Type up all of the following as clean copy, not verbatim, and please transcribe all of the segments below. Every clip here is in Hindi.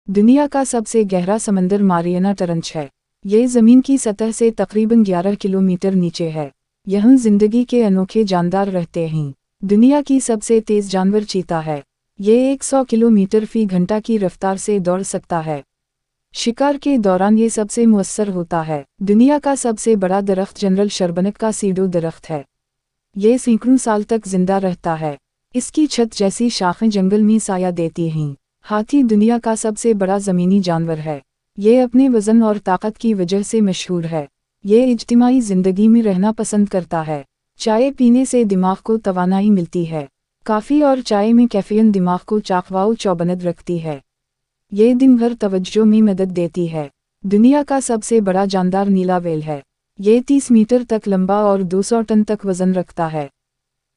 दुनिया का सबसे गहरा समंदर मारियाना ट्रेंच है। ये ज़मीन की सतह से तकरीबन 11 किलोमीटर नीचे है। यहाँ जिंदगी के अनोखे जानदार रहते हैं। दुनिया की सबसे तेज़ जानवर चीता है। ये 100 किलोमीटर फी घंटा की रफ्तार से दौड़ सकता है। शिकार के दौरान ये सबसे मुअस्सर होता है। दुनिया का सबसे बड़ा दरख्त जनरल शर्बनक का सीडो दरख्त है। ये सैकड़ों साल तक जिंदा रहता है। इसकी छत जैसी शाखें जंगल में साया देती हैं। हाथी दुनिया का सबसे बड़ा ज़मीनी जानवर है। ये अपने वज़न और ताकत की वजह से मशहूर है। ये इज्तिमाई ज़िंदगी में रहना पसंद करता है। चाय पीने से दिमाग को तवानाई मिलती है। कॉफ़ी और चाय में कैफ़ीन दिमाग को चाकवाऊ चौबन्द रखती है। ये दिन भर तवज्जो में मदद देती है। दुनिया का सबसे बड़ा जानदार नीला व्हेल है। ये 30 मीटर तक लंबा और 200 टन तक वज़न रखता है।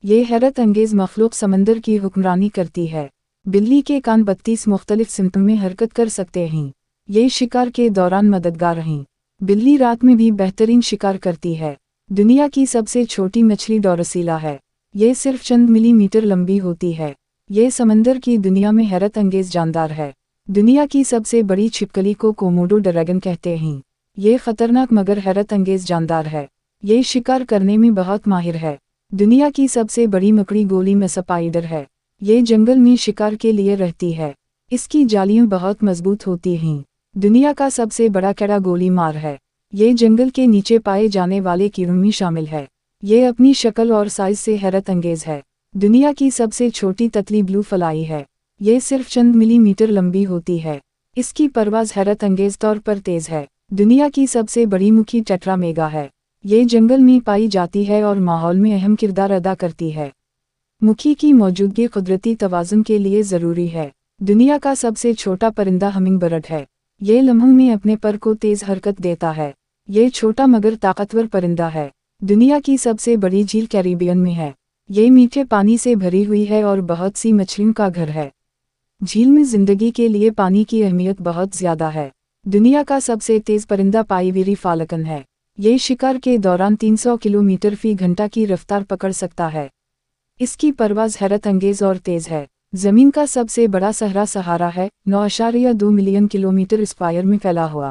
ये हैरत अंगेज़ मखलूक समंदर की हुक्मरानी करती है। बिल्ली के कान 32 मुख्तलिफ सिमतों में हरकत कर सकते हैं। ये शिकार के दौरान मददगार हैं। बिल्ली रात में भी बेहतरीन शिकार करती है। दुनिया की सबसे छोटी मछली डोरसीला है। ये सिर्फ चंद मिलीमीटर लंबी होती है। ये समंदर की दुनिया में हैरत अंगेज़ जानदार है। दुनिया की सबसे बड़ी छिपकली को कोमोडो ड्रैगन कहते हैं। ये खतरनाक मगर हैरत अंगेज़ जानदार है। ये शिकार करने में बहुत माहिर है। दुनिया की सबसे बड़ी मकड़ी गोली में स्पाइडर है। ये जंगल में शिकार के लिए रहती है। इसकी जालियां बहुत मजबूत होती हैं। दुनिया का सबसे बड़ा कीड़ा गोली मार है। ये जंगल के नीचे पाए जाने वाले कीड़ों में शामिल है। ये अपनी शक्ल और साइज से हैरत अंगेज है। दुनिया की सबसे छोटी तितली ब्लू फ्लाई है। ये सिर्फ चंद मिलीमीटर लंबी होती है। इसकी परवाज़ हैरत अंगेज तौर पर तेज़ है। दुनिया की सबसे बड़ी मुखी टेट्रामेगा है। ये जंगल में पाई जाती है और माहौल में अहम किरदार अदा करती है। मुखी की मौजूदगी कुदरती तवाज़ुन के लिए ज़रूरी है। दुनिया का सबसे छोटा परिंदा हमिंगबर्ड है। ये लम्हों में अपने पर को तेज़ हरकत देता है। ये छोटा मगर ताकतवर परिंदा है। दुनिया की सबसे बड़ी झील कैरिबियन में है। ये मीठे पानी से भरी हुई है और बहुत सी मछलियों का घर है। झील में ज़िंदगी के लिए पानी की अहमियत बहुत ज़्यादा है। दुनिया का सबसे तेज़ परिंदा पाइवेरी फाल्कन है। ये शिकार के दौरान 300 किलोमीटर फी घंटा की रफ्तार पकड़ सकता है। इसकी परवाज़ हैरत अंगेज़ और तेज़ है। ज़मीन का सबसे बड़ा सहरा सहारा है, 9.2 मिलियन किलोमीटर स्क्वायर में फैला हुआ।